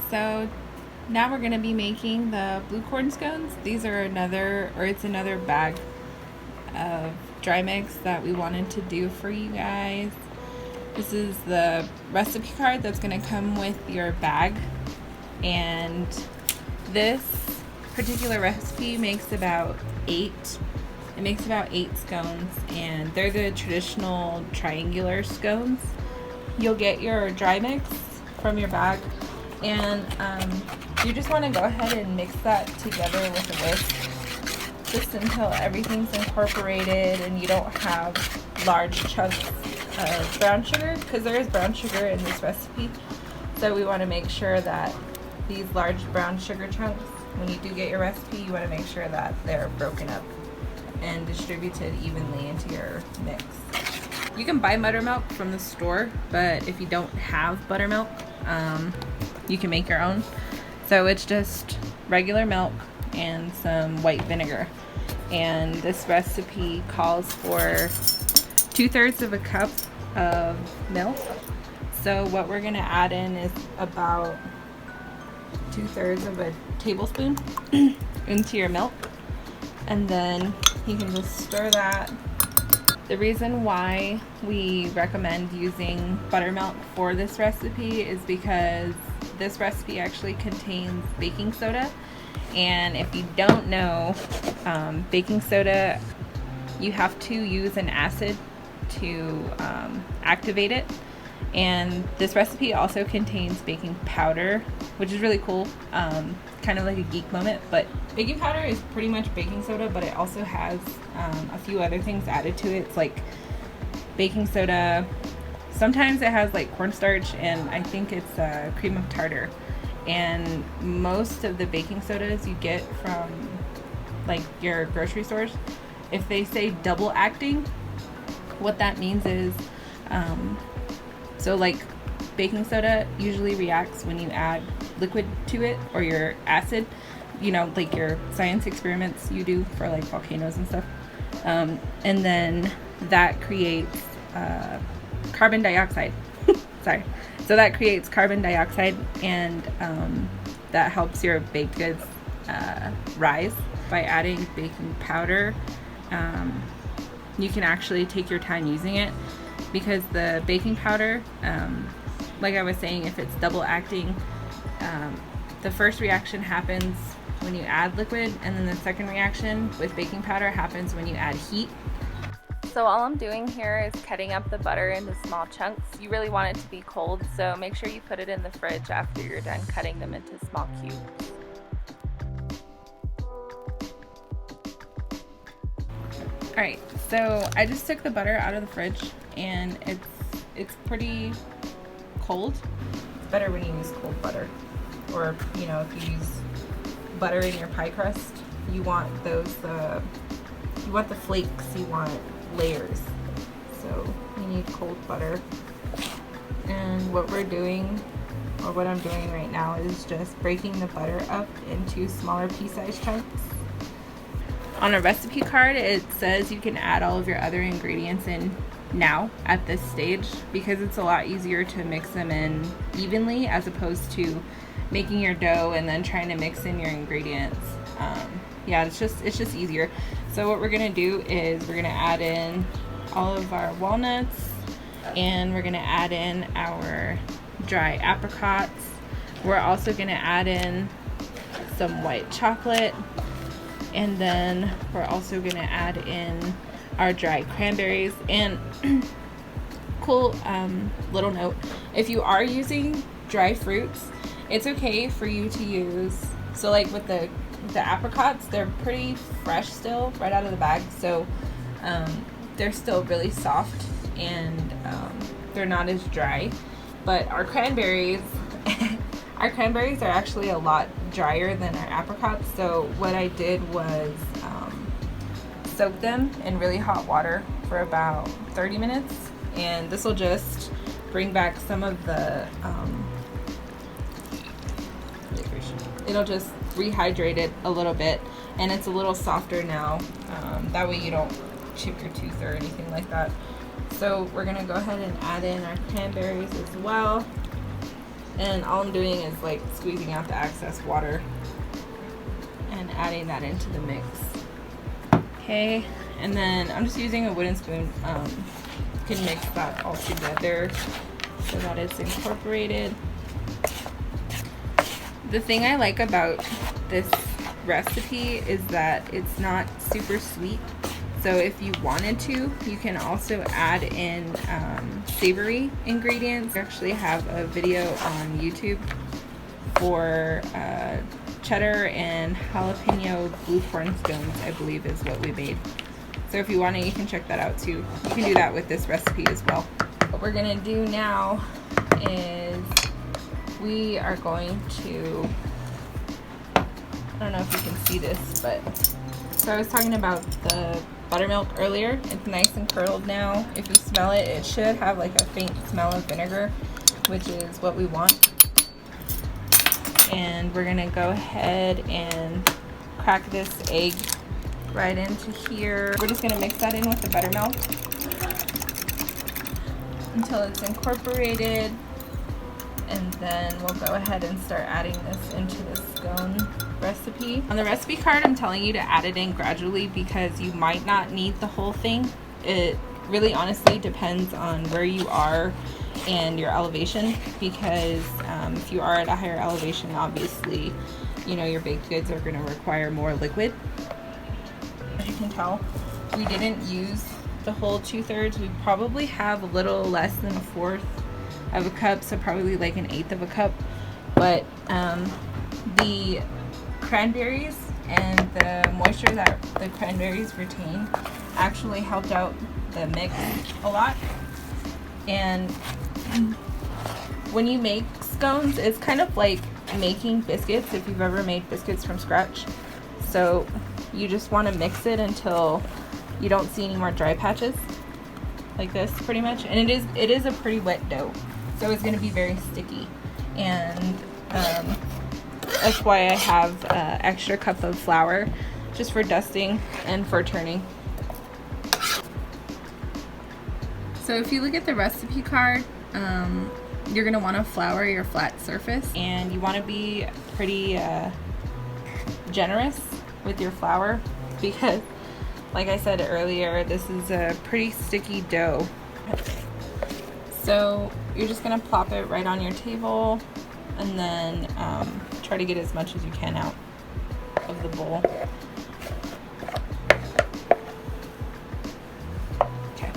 So now we're going to be making the blue corn scones. These are it's another bag of dry mix that we wanted to do for you guys. This is the recipe card that's going to come with your bag, and this particular recipe makes about eight scones, and they're the traditional triangular scones. You'll get your dry mix from your bag, and you just want to go ahead and mix that together with a whisk just until everything's incorporated and you don't have large chunks of brown sugar, because there is brown sugar in this recipe. So we want to make sure that these large brown sugar chunks, when you do get your recipe, you want to make sure that they're broken up and distributed evenly into your mix. You can buy buttermilk from the store, but if you don't have buttermilk, you can make your own. So it's just regular milk and some white vinegar. And this recipe calls for 2/3 of a cup of milk. So what we're gonna add in is about 2/3 of a tablespoon into your milk. And then you can just stir that. The reason why we recommend using buttermilk for this recipe is because this recipe actually contains baking soda. And if you don't know, baking soda, you have to use an acid to activate it. And this recipe also contains baking powder, which is really cool, kind of like a geek moment. But baking powder is pretty much baking soda, but it also has a few other things added to it. It's like baking soda, sometimes it has like cornstarch, and I think it's cream of tartar. And most of the baking sodas you get from like your grocery stores, if they say double acting, what that means is so like baking soda usually reacts when you add liquid to it, or your acid, you know, like your science experiments you do for like volcanoes and stuff, and then that creates carbon dioxide. Sorry. So that creates carbon dioxide, and that helps your baked goods rise. By adding baking powder, you can actually take your time using it, because the baking powder, like I was saying, if it's double acting, the first reaction happens when you add liquid, and then the second reaction with baking powder happens when you add heat. So all I'm doing here is cutting up the butter into small chunks. You really want it to be cold, so make sure you put it in the fridge after you're done cutting them into small cubes. Alright, so I just took the butter out of the fridge, and it's pretty cold. It's better when you use cold butter, or you know, if you use butter in your pie crust, you want those you want the flakes, you want layers, so you need cold butter. And what we're doing, or what I'm doing right now, is just breaking the butter up into smaller pea-sized chunks. On a recipe card it says you can add all of your other ingredients in now at this stage, because it's a lot easier to mix them in evenly as opposed to making your dough and then trying to mix in your ingredients. Yeah, it's just easier. So what we're gonna do is we're gonna add in all of our walnuts, and we're gonna add in our dry apricots. We're also gonna add in some white chocolate, and then we're also gonna add in our dry cranberries. And cool little note, if you are using dry fruits, it's okay for you to use, so like with the apricots, they're pretty fresh still, right out of the bag, so they're still really soft, and they're not as dry. But our cranberries our cranberries are actually a lot drier than our apricots. So what I did was soak them in really hot water for about 30 minutes, and this will just bring back some of the it'll just rehydrate it a little bit, and it's a little softer now. That way you don't chip your tooth or anything like that. So we're gonna go ahead and add in our cranberries as well. And all I'm doing is like squeezing out the excess water and adding that into the mix. Okay, and then I'm just using a wooden spoon. You can mix that all together so that it's incorporated. The thing I like about this recipe is that it's not super sweet. So if you wanted to, you can also add in savory ingredients. I actually have a video on YouTube for cheddar and jalapeno blue corn scones, I believe is what we made. So if you want it, you can check that out too. You can do that with this recipe as well. What we're gonna do now is we are going to, I don't know if you can see this, but so I was talking about the buttermilk earlier. It's nice and curdled now. If you smell it, it should have like a faint smell of vinegar, which is what we want. And we're gonna go ahead and crack this egg right into here. We're just gonna mix that in with the buttermilk until it's incorporated, and then we'll go ahead and start adding this into the scone recipe. On the recipe card, I'm telling you to add it in gradually because you might not need the whole thing. It really honestly depends on where you are and your elevation, because if you are at a higher elevation, obviously, you know, your baked goods are going to require more liquid. As you can tell, we didn't use the whole 2/3. We probably have a little less than 1/4 of a cup, so probably like 1/8 of a cup. But the cranberries and the moisture that the cranberries retain actually helped out the mix a lot. And when you make scones, it's kind of like making biscuits if you've ever made biscuits from scratch. So you just want to mix it until you don't see any more dry patches, like this pretty much. And it is a pretty wet dough, so it's going to be very sticky. And that's why I have an extra cup of flour just for dusting and for turning. So if you look at the recipe card, you're going to want to flour your flat surface, and you want to be pretty generous with your flour because, like I said earlier, this is a pretty sticky dough. So you're just going to plop it right on your table, and then try to get as much as you can out of the bowl. Okay.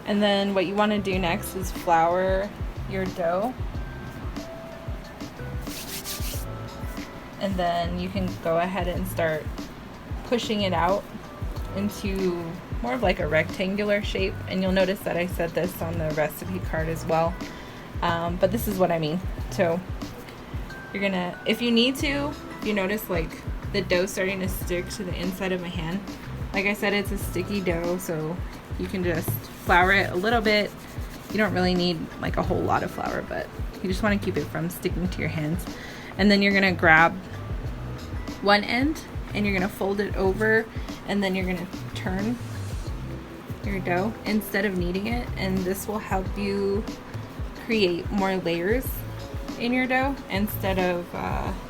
And then what you want to do next is flour your dough. And then you can go ahead and start pushing it out into more of like a rectangular shape. And you'll notice that I said this on the recipe card as well. But this is what I mean. So you're gonna, if you need to, if you notice like the dough starting to stick to the inside of my hand, like I said, it's a sticky dough, so you can just flour it a little bit. You don't really need like a whole lot of flour, but you just want to keep it from sticking to your hands. And then you're gonna grab one end and you're gonna fold it over, and then you're gonna turn your dough instead of kneading it, and this will help you create more layers in your dough instead of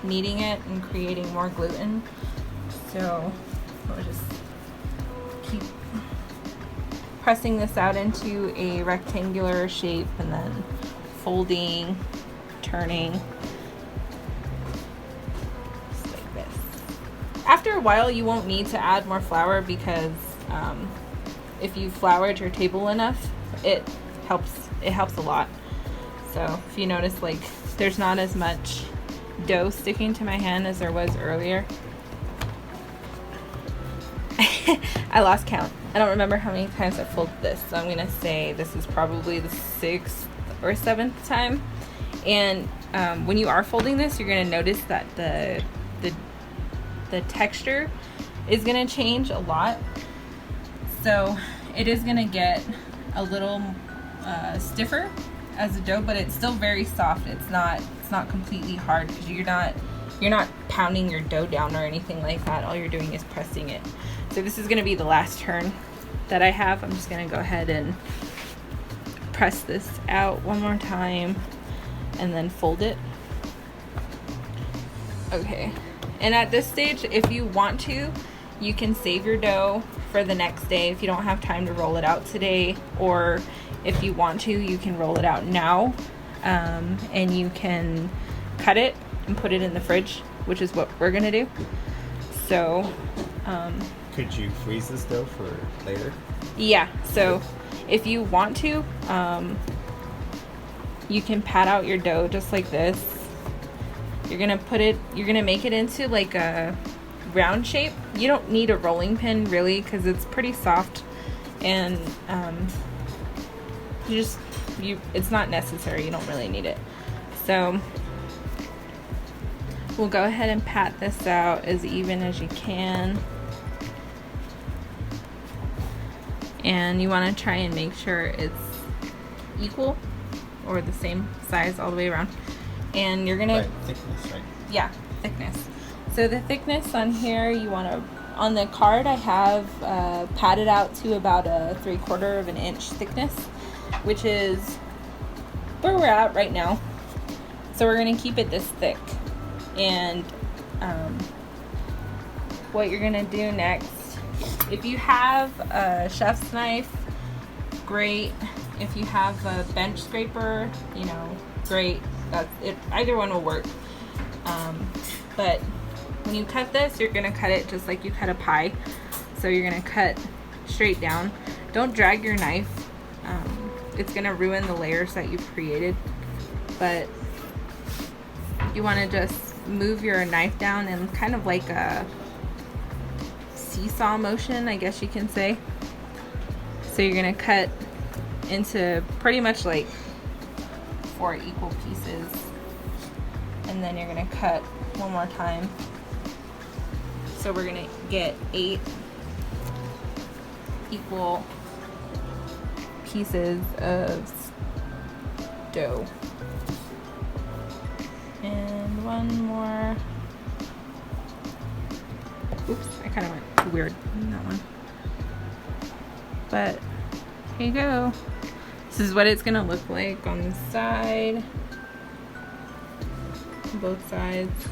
kneading it and creating more gluten. So we'll just keep pressing this out into a rectangular shape and then folding, turning, just like this. After a while, you won't need to add more flour because if you floured your table enough, it helps a lot. So if you notice, like, there's not as much dough sticking to my hand as there was earlier. I lost count. I don't remember how many times I folded this, so I'm gonna say this is probably the 6th or 7th time. And when you are folding this, you're gonna notice that the texture is gonna change a lot. So it is gonna get a little stiffer as a dough, but it's still very soft. It's not completely hard because you're not pounding your dough down or anything like that. All you're doing is pressing it. So this is going to be the last turn that I have. I'm just going to go ahead and press this out one more time, and then fold it. Okay, and at this stage, if you want to, you can save your dough for the next day if you don't have time to roll it out today, or if you want to, you can roll it out now, and you can cut it and put it in the fridge, which is what we're gonna do. So could you freeze this dough for later? Yeah, so if you want to, you can pat out your dough just like this. You're gonna make it into like a round shape. You don't need a rolling pin really, because it's pretty soft, and it's not necessary. You don't really need it. So we'll go ahead and pat this out as even as you can. And you want to try and make sure it's equal or the same size all the way around. And you're gonna thickness, right? Yeah, thickness. So the thickness on here, you want to, on the card I have padded out to about a 3/4 of an inch thickness, which is where we're at right now. So we're gonna keep it this thick. And what you're gonna do next, if you have a chef's knife, great. If you have a bench scraper, you know, great. That's it. Either one will work. But when you cut this, you're gonna cut it just like you cut a pie. So you're gonna cut straight down. Don't drag your knife. It's gonna ruin the layers that you've created. But you wanna just move your knife down in kind of like a seesaw motion, I guess you can say. So you're gonna cut into pretty much like 4 equal pieces, and then you're gonna cut one more time. So we're gonna get 8 equal pieces of dough. And one more. Oops, I kind of went too weird in that one. But here you go. This is what it's gonna look like on the side, both sides.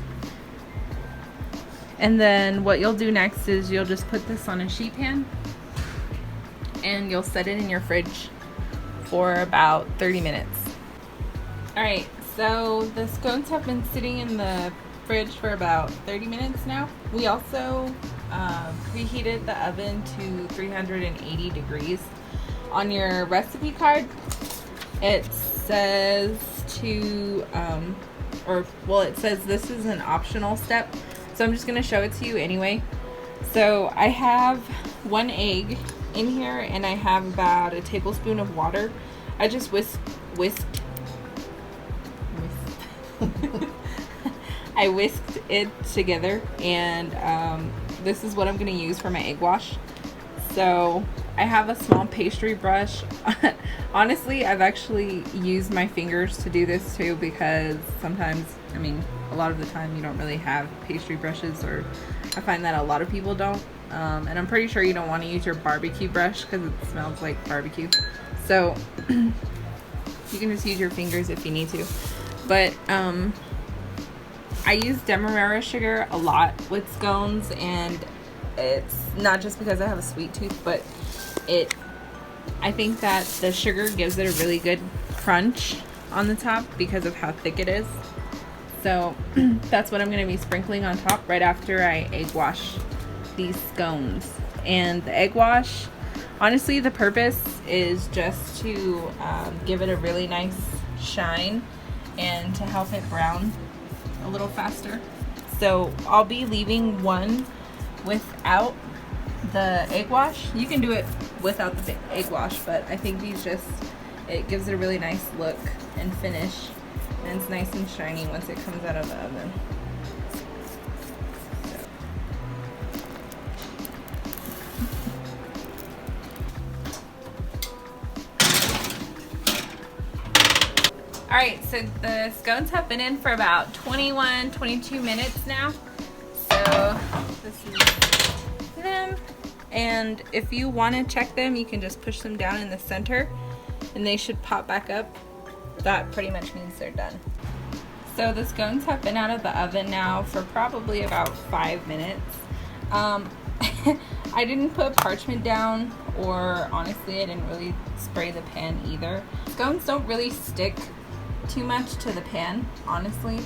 And then what you'll do next is you'll just put this on a sheet pan and you'll set it in your fridge for about 30 minutes. Alright, so the scones have been sitting in the fridge for about 30 minutes now. We also preheated the oven to 380 degrees. On your recipe card, it says it says this is an optional step, so I'm just going to show it to you anyway. So I have 1 egg in here, and I have about a tablespoon of water. I just I whisked it together, and this is what I'm going to use for my egg wash. So I have a small pastry brush. Honestly, I've actually used my fingers to do this too, because sometimes, I mean, a lot of the time you don't really have pastry brushes, or I find that a lot of people don't. And I'm pretty sure you don't want to use your barbecue brush because it smells like barbecue. So you can just use your fingers if you need to. But I use demerara sugar a lot with scones, and it's not just because I have a sweet tooth, but I think that the sugar gives it a really good crunch on the top because of how thick it is. So that's what I'm going to be sprinkling on top right after I egg wash these scones. And the egg wash, honestly, the purpose is just to give it a really nice shine and to help it brown a little faster. So I'll be leaving one without the egg wash. You can do it without the egg wash, but I think it gives it a really nice look and finish, and it's nice and shiny once it comes out of the oven. Alright, so the scones have been in for about 22 minutes now. So this is them. And if you want to check them, you can just push them down in the center and they should pop back up. that pretty much means they're done. So the scones have been out of the oven now for probably about 5 minutes. I didn't put parchment down, or honestly I didn't really spray the pan either. Scones don't really stick too much to the pan, honestly,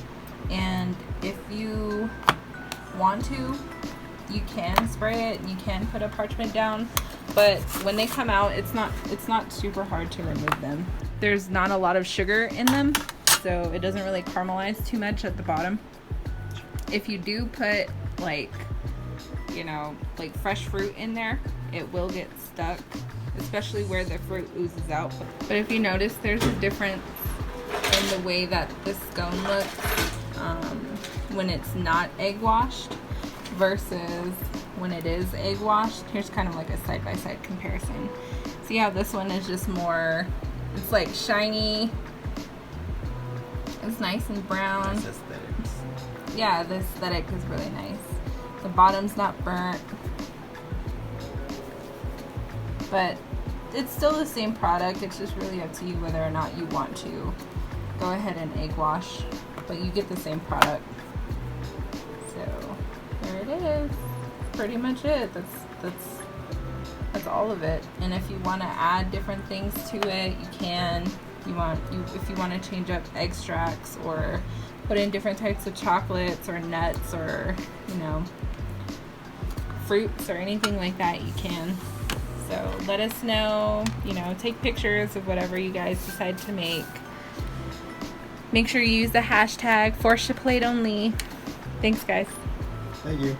and if you want to, you can spray it and you can put a parchment down, but when they come out, it's not super hard to remove them. There's not a lot of sugar in them, so it doesn't really caramelize too much at the bottom. If you do put like, you know, like fresh fruit in there, it will get stuck, especially where the fruit oozes out. But if you notice, there's a difference in the way that the scone looks when it's not egg washed versus when it is egg washed. Here's kind of like a side-by-side comparison. See how this one is just more, it's like shiny, it's nice and brown. Nice aesthetics. Yeah, the aesthetic is really nice. The bottom's not burnt, but it's still the same product. It's just really up to you whether or not you want to go ahead and egg wash, but you get the same product. So there it is. Pretty much it. That's all of it. And if you want to add different things to it, you can. If you want to change up extracts or put in different types of chocolates or nuts or, you know, fruits or anything like that, you can. So let us know, you know, take pictures of whatever you guys decide to make. Make sure you use the hashtag #ForcedToPlate only. Thanks, guys. Thank you.